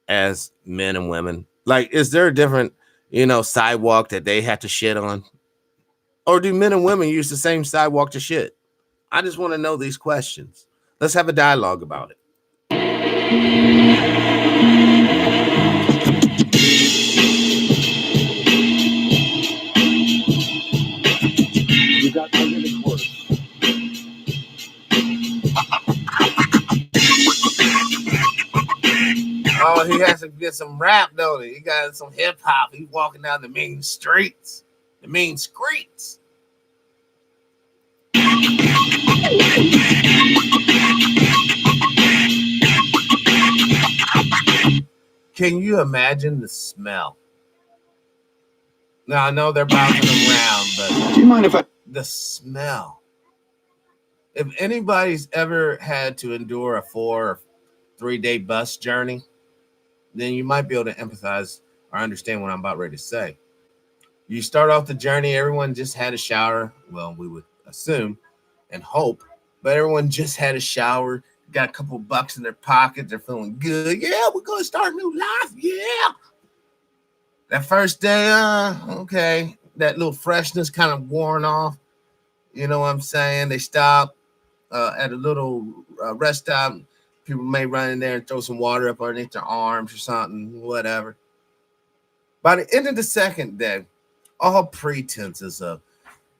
as men and women? Like, is there a different, sidewalk that they have to shit on? Or do men and women use the same sidewalk to shit? I just want to know these questions. Let's have a dialogue about it. You got under the quarter. Oh, he has to get some rap, don't he? He got some hip hop. He's walking down the mean streets. The mean streets. Can you imagine the smell? Now, I know they're bouncing around, but do you mind if the smell. If anybody's ever had to endure a 4 or 3 day bus journey, then you might be able to empathize or understand what I'm about ready to say. You start off the journey, everyone just had a shower. Well, we would assume and hope, but everyone just had a shower, got a couple bucks in their pocket. They're feeling good. Yeah, we're going to start a new life. Yeah. That first day, okay, that little freshness kind of worn off. You know what I'm saying? They stop at a little rest stop. People may run in there and throw some water up underneath their arms or something, whatever. By the end of the second day, all pretenses of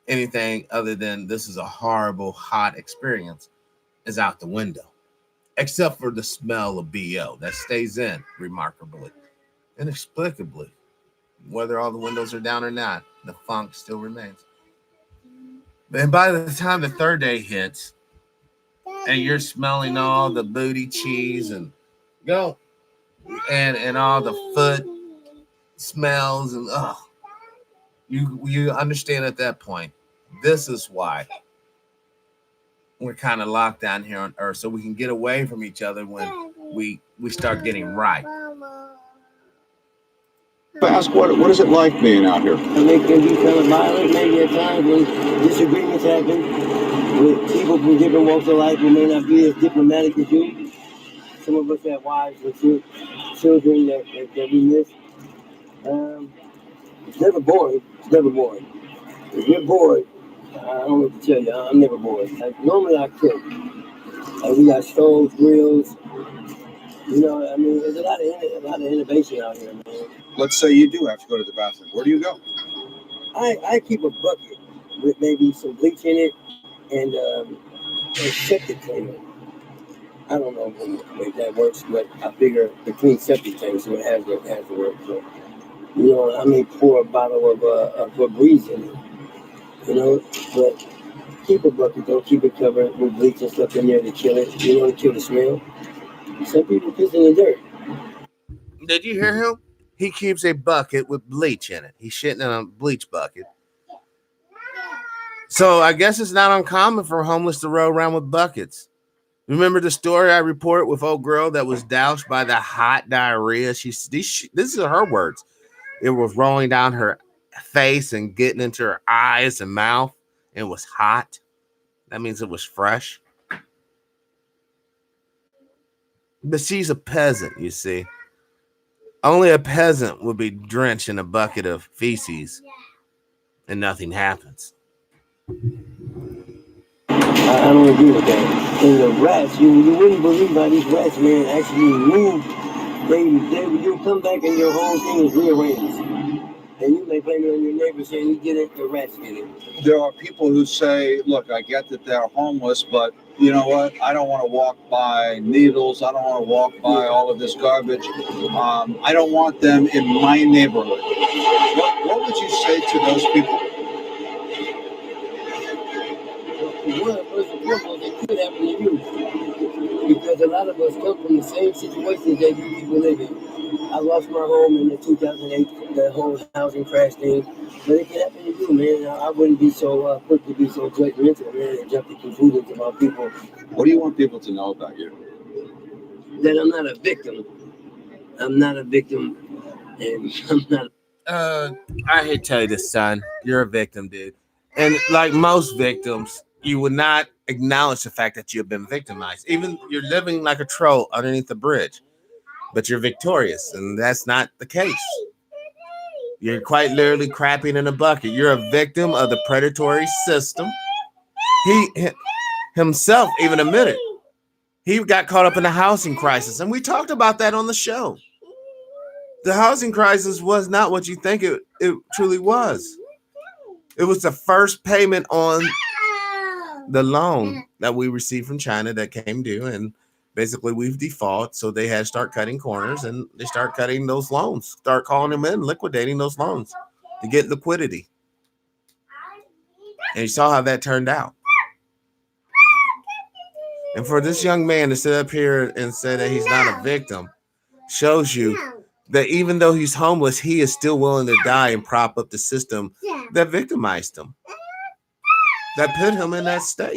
anything other than this is a horrible, hot experience is out the window, except for the smell of BO that stays in remarkably, inexplicably. Whether all the windows are down or not, the funk still remains. And by the time the third day hits, and you're smelling all the booty cheese and go and all the foot smells and you understand at that point, this is why we're kind of locked down here on Earth, so we can get away from each other when we start getting right. Ask what is it like being out here? I mean, it can be kind of violent maybe at times when disagreements happen with people from different walks of life who may not be as diplomatic as you. Some of us have wives and children that we miss. It's never boring. It's never boring. If you're bored, I don't know what to tell you. I'm never bored. Like, normally I cook. Like, we got stoves, grills. You know, I mean, there's a lot of innovation out here, man. Let's say you do have to go to the bathroom. Where do you go? I keep a bucket with maybe some bleach in it and a septic cleaner. I don't know if that works, but I figure the clean septic tank, so it has to work. So, you know, I may pour a bottle of Febreze in it, you know, but keep a bucket, though, keep it covered with bleach and stuff in there to kill it, you know, to kill the smell. Some people piss in the dirt. Did you hear him? He keeps a bucket with bleach in it. He's shitting in a bleach bucket. So I guess it's not uncommon for homeless to roll around with buckets. Remember the story I reported with old girl that was doused by the hot diarrhea? This is her words. It was rolling down her face and getting into her eyes and mouth. And it was hot. That means it was fresh. But she's a peasant, you see. Only a peasant would be drenched in a bucket of feces and nothing happens. I don't agree with that. And the rats, you wouldn't believe how these rats, man, actually move. You'll come back and your whole thing is rearranged. And you may blame it on your neighbors saying you get it, the rats get it. There are people who say, look, I get that they're homeless, but you know what? I don't want to walk by needles. I don't want to walk by all of this garbage. I don't want them in my neighborhood. What would you say to those people? Well, first and foremost, it could happen to you. Because a lot of us come from the same situations that you people live in. I lost my home in the 2008, the whole housing crash thing. But it can happen to you, man. I wouldn't be so quick to be so judgmental, man, and jump to conclusions about people. What do you want people to know about you? That I'm not a victim. I'm not a victim, and I'm not. I hate to tell you this, son. You're a victim, dude. And like most victims, you would not acknowledge the fact that you've been victimized. Even you're living like a troll underneath the bridge, but you're victorious, and that's not the case. You're quite literally crapping in a bucket. You're a victim of the predatory system. He himself even admitted he got caught up in the housing crisis, and we talked about that on the show. The housing crisis was not what you think it truly was. It was the first payment on the loan that we received from China that came due, and basically we've defaulted, so they had to start cutting corners, and they start cutting those loans, start calling them in, liquidating those loans to get liquidity. And you saw how that turned out. And for this young man to sit up here and say that he's not a victim shows you that even though he's homeless, he is still willing to die and prop up the system that victimized him, that put him in that state.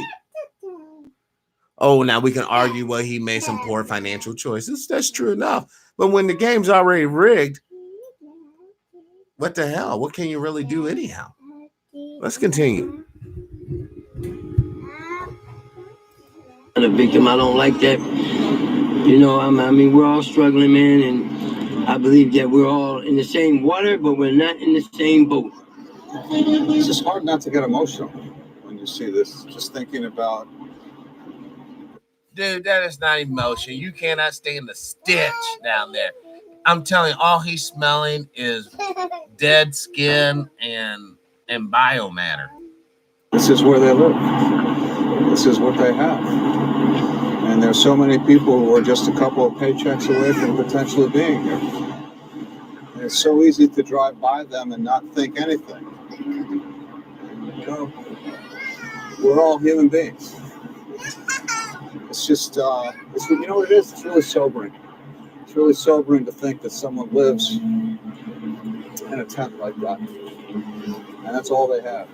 Oh, now we can argue, well, he made some poor financial choices. That's true enough. But when the game's already rigged, what the hell? What can you really do anyhow? Let's continue. I'm a victim. I don't like that. You know, I mean, we're all struggling, man, and I believe that we're all in the same water, but we're not in the same boat. It's just hard not to get emotional when you see this. Just thinking about. Dude, that is not emotion. You cannot stand the stench down there. I'm telling you, all he's smelling is dead skin and biomatter. This is where they live. This is what they have. And there's so many people who are just a couple of paychecks away from potentially being here. And it's so easy to drive by them and not think anything. You know, we're all human beings. It's just, you know what it is? It's really sobering. It's really sobering to think that someone lives in a tent like that. And that's all they have.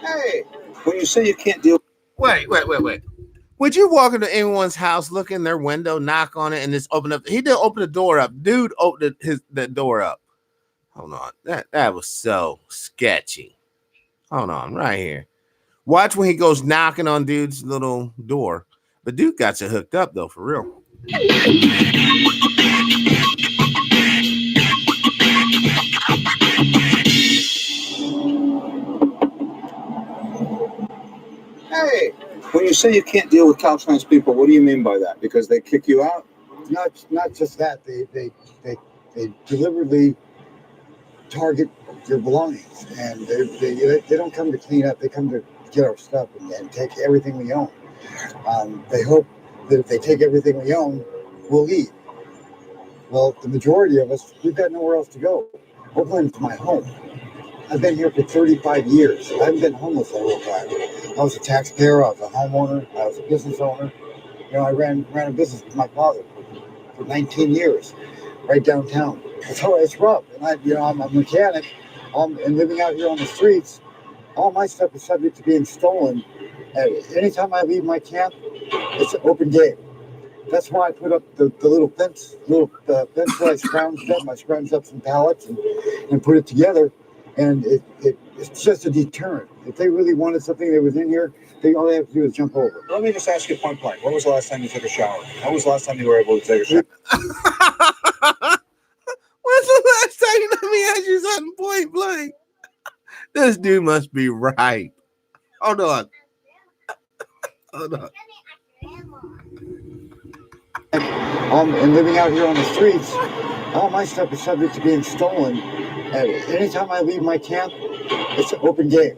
Hey, when you say you can't deal. Wait. Would you walk into anyone's house, look in their window, knock on it, and just open up? He didn't open the door up. Dude opened the door up. Hold on. That was so sketchy. Hold on, right here. Watch when he goes knocking on dude's little door. But dude got you hooked up, though, for real. Hey, when you say you can't deal with Caltrans people, what do you mean by that? Because they kick you out? Not just that. They deliberately target your belongings, and they don't come to clean up. They come to get our stuff and take everything we own. They hope that if they take everything we own, we'll leave. Well, the majority of us, we've got nowhere else to go. Oakland's my home. I've been here for 35 years. I haven't been homeless the whole time. I was a taxpayer. I was a homeowner. I was a business owner. You know, I ran a business with my father for 19 years, right downtown. So it's rough. And I'm a mechanic. And living out here on the streets, all my stuff is subject to being stolen. And anytime I leave my camp, it's an open game. That's why I put up the little fence that I scrounged up. I scrounged up some pallets and put it together. And it's just a deterrent. If they really wanted something that was in here, all they have to do is jump over. Let me just ask you point blank. When was the last time you took a shower? When was the last time you were able to take a shower? When's the last time? Let me ask you something point blank. This dude must be right. Hold on. And living out here on the streets, all my stuff is subject to being stolen. And anytime I leave my camp, it's an open game.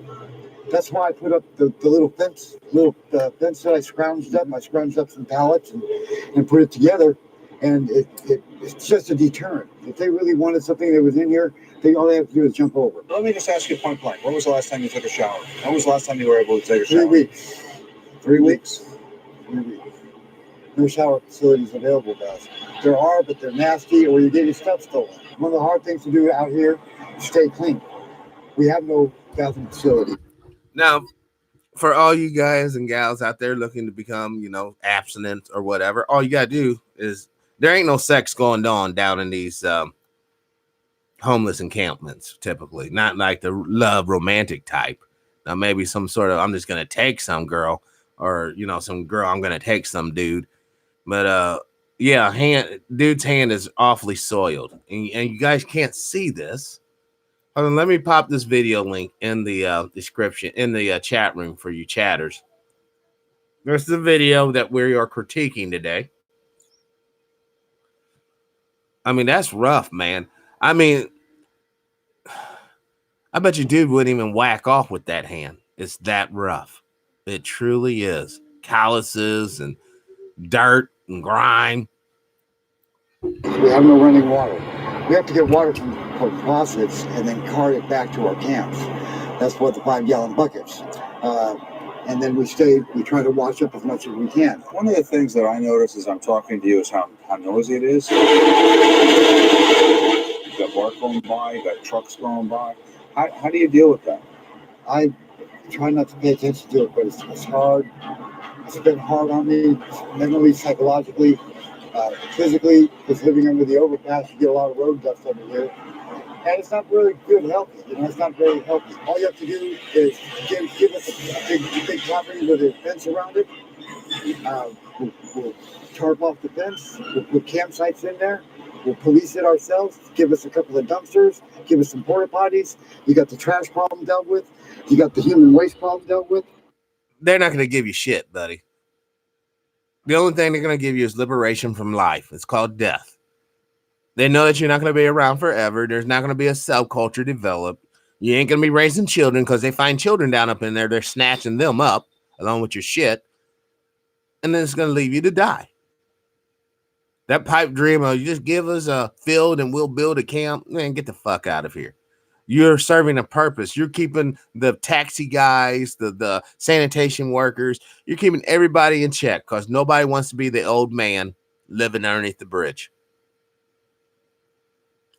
That's why I put up the little fence that I scrounged up. I scrounged up some pallets and put it together. And it's just a deterrent. If they really wanted something that was in here, all they have to do is jump over. Let me just ask you point blank. When was the last time you took a shower? When was the last time you were able to take a shower? 3 weeks. 3 weeks? 3 weeks. No shower facilities available to us. There are, but they're nasty, or you get your stuff stolen. One of the hard things to do out here is stay clean. We have no bathroom facility. Now, for all you guys and gals out there looking to become, abstinent or whatever, all you gotta do is there ain't no sex going on down in these homeless encampments. Typically, not like the love romantic type. Now, maybe some sort of I'm just gonna take some girl, or some girl I'm gonna take some dude. But dude's hand is awfully soiled, and you guys can't see this. Hold on, let me pop this video link in the description in the chat room for you chatters. There's the video that we are critiquing today. I mean, that's rough, man. I mean, I bet you dude wouldn't even whack off with that hand. It's that rough. It truly is. Calluses and dirt and grime. We have no running water. We have to get water from faucets and then cart it back to our camps. That's what the 5-gallon buckets. And then we try to wash up as much as we can. One of the things that I notice as I'm talking to you is how noisy it is. You've got work going by, you've got trucks going by. How do you deal with that? I try not to pay attention to it, but it's hard. It's been hard on me, mentally, psychologically, physically, because living under the overpass, you get a lot of road dust under here. and it's not really good healthy. It's not very healthy. All you have to do is give us a big property with a fence around it. We'll tarp off the fence. We'll put campsites in there. We'll police it ourselves. Give us a couple of dumpsters. Give us some porta potties. You got the trash problem dealt with. You got the human waste problem dealt with. They're not going to give you shit, buddy. The only thing they're going to give you is liberation from life. It's called death. They know that you're not going to be around forever. There's not going to be a subculture developed. You ain't going to be raising children because they find children down up in there. They're snatching them up along with your shit. And then it's going to leave you to die. That pipe dream of you just give us a field and we'll build a camp. Man, get the fuck out of here. You're serving a purpose. You're keeping the taxi guys, the sanitation workers. You're keeping everybody in check because nobody wants to be the old man living underneath the bridge.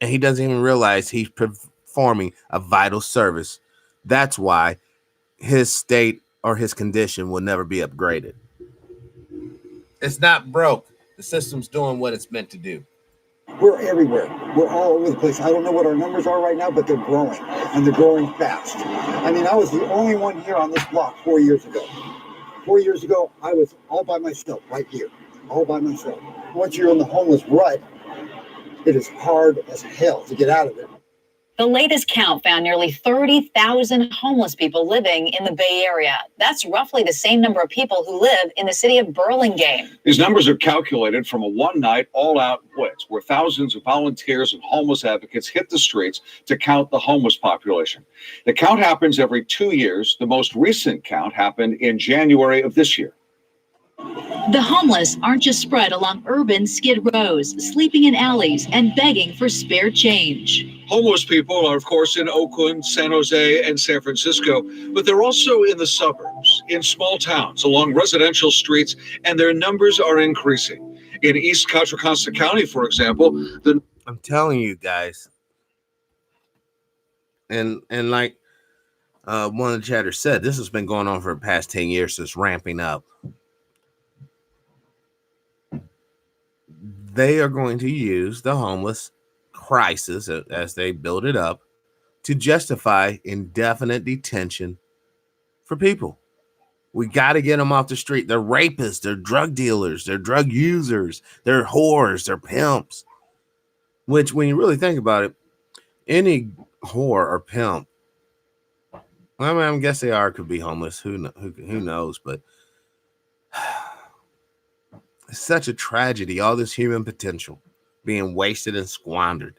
And he doesn't even realize he's performing a vital service. That's why his state or his condition will never be upgraded. It's not broke. The system's doing what it's meant to do. We're everywhere. We're all over the place. I don't know what our numbers are right now, but they're growing, and they're growing fast. I mean, I was the only one here on this block 4 years ago. 4 years ago, I was all by myself right here, all by myself. Once you're in the homeless rut, it is hard as hell to get out of it. The latest count found nearly 30,000 homeless people living in the Bay Area. That's roughly the same number of people who live in the city of Burlingame. These numbers are calculated from a one-night all-out blitz where thousands of volunteers and homeless advocates hit the streets to count the homeless population. The count happens every 2 years. The most recent count happened in January of this year. The homeless aren't just spread along urban skid rows, sleeping in alleys and begging for spare change. Homeless people are, of course, in Oakland, San Jose, and San Francisco, but they're also in the suburbs, in small towns, along residential streets, and their numbers are increasing. In East Contra Costa County, for example, I'm telling you guys, and like one of the chatters said, this has been going on for the past 10 years, so it's ramping up. They are going to use the homeless crisis as they build it up to justify indefinite detention for people. We got to get them off the street. They're rapists, they're drug dealers, they're drug users, they're whores, they're pimps. Which, when you really think about it, any whore or pimp, I mean, I guess they could be homeless. Who knows? But it's such a tragedy, all this human potential being wasted and squandered.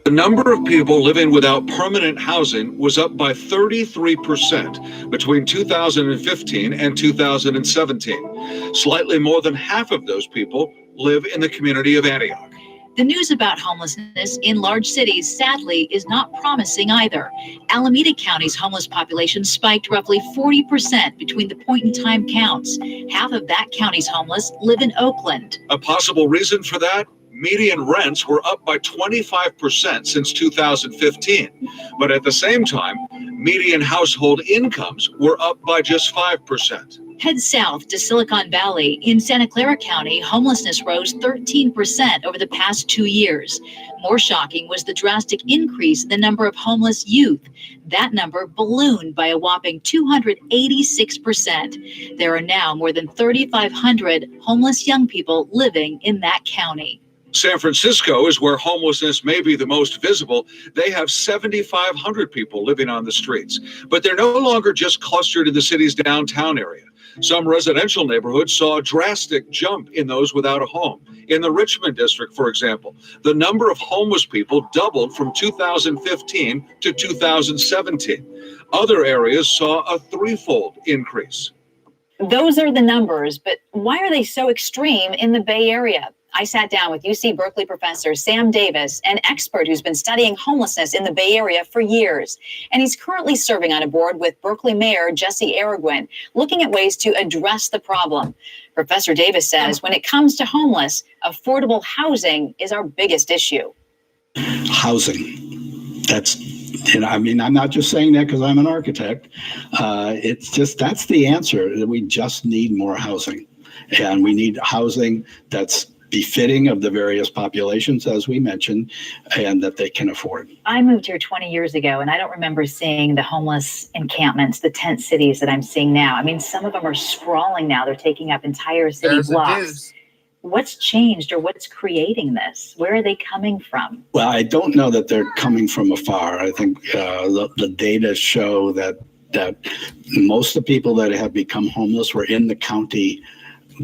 the number of people living without permanent housing was up by 33% between 2015 and 2017. Slightly more than half of those people live in the community of Antioch. The news about homelessness in large cities, sadly, is not promising either. Alameda County's homeless population spiked roughly 40% between the point-in-time counts. Half of that county's homeless live in Oakland. A possible reason for that? Median rents were up by 25% since 2015. But at the same time, median household incomes were up by just 5%. Head south to Silicon Valley. In Santa Clara County, homelessness rose 13% over the past 2 years. More shocking was the drastic increase in the number of homeless youth. That number ballooned by a whopping 286%. There are now more than 3,500 homeless young people living in that county. San Francisco is where homelessness may be the most visible. They have 7,500 people living on the streets, but they're no longer just clustered in the city's downtown area. Some residential neighborhoods saw a drastic jump in those without a home. In the Richmond district, for example, the number of homeless people doubled from 2015 to 2017. Other areas saw a threefold increase. Those are the numbers, but why are they so extreme in the Bay Area? I sat down with UC Berkeley professor Sam Davis, an expert who's been studying homelessness in the Bay Area for years. And he's currently serving on a board with Berkeley Mayor Jesse Arreguin, looking at ways to address the problem. Professor Davis says when it comes to homeless, affordable housing is our biggest issue. Housing. That's, I mean, I'm not just saying that because I'm an architect. It's just, that's the answer. We just need more housing. And we need housing that's befitting of the various populations, as we mentioned, and that they can afford. I moved here 20 years ago, and I don't remember seeing the homeless encampments, the tent cities that I'm seeing now. I mean, some of them are sprawling now. They're taking up entire city blocks. What's changed or what's creating this? Where are they coming from? Well, I don't know that they're coming from afar. I think the data show that most of the people that have become homeless were in the county,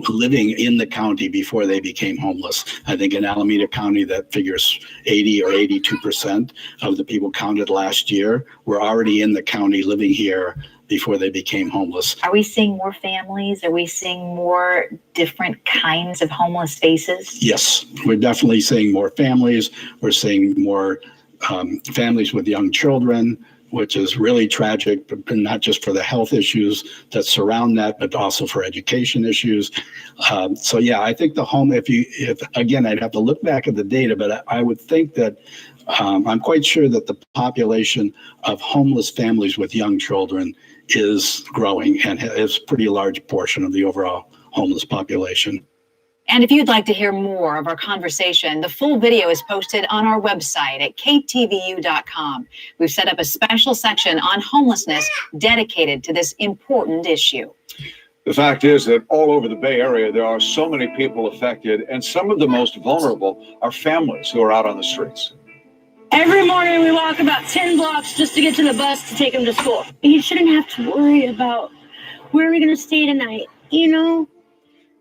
living in the county before they became homeless. I think in Alameda County, that figures 80 or 82% of the people counted last year were already in the county living here before they became homeless. Are we seeing more families? Are we seeing more different kinds of homeless faces? Yes, we're definitely seeing more families. We're seeing more families with young children, which is really tragic, but not just for the health issues that surround that, but also for education issues. So yeah, I think the home, if again, I'd have to look back at the data, but I would think that I'm quite sure that the population of homeless families with young children is growing and is a pretty large portion of the overall homeless population. And if you'd like to hear more of our conversation, the full video is posted on our website at ktvu.com. We've set up a special section on homelessness dedicated to this important issue. The fact is that all over the Bay Area, there are so many people affected, and some of the most vulnerable are families who are out on the streets. Every morning we walk about 10 blocks just to get to the bus to take him to school. You shouldn't have to worry about where are we going to stay tonight, you know?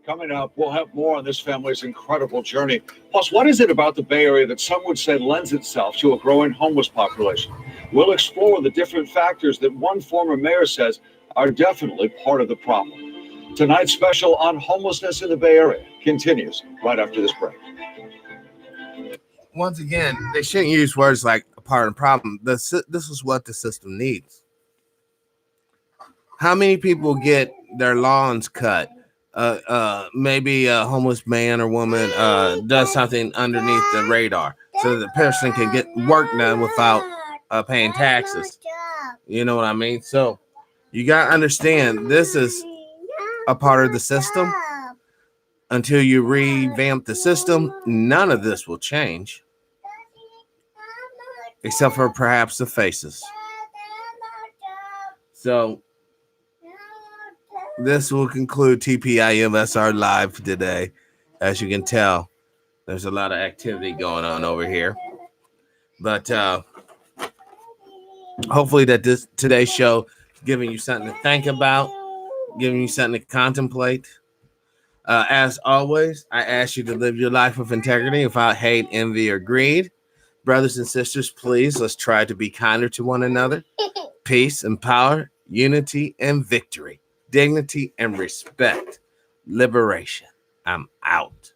Coming up, we'll have more on this family's incredible journey. Plus, what is it about the Bay Area that some would say lends itself to a growing homeless population? We'll explore the different factors that one former mayor says are definitely part of the problem. Tonight's special on homelessness in the Bay Area continues right after this break. Once again, they shouldn't use words like a part of the problem. This is what the system needs. How many people get their lawns cut? Maybe a homeless man or woman does something underneath the radar so that the person can get work done without paying taxes. You know what I mean? So you got to understand this is a part of the system. Until you revamp the system, none of this will change. Except for perhaps the faces. So this will conclude TPIM SR Live today. As you can tell, there's a lot of activity going on over here. But hopefully that today's show is giving you something to think about, giving you something to contemplate. As always, I ask you to live your life with integrity without hate, envy, or greed. Brothers and sisters, please, let's try to be kinder to one another. Peace and power, unity and victory, dignity and respect, liberation. I'm out.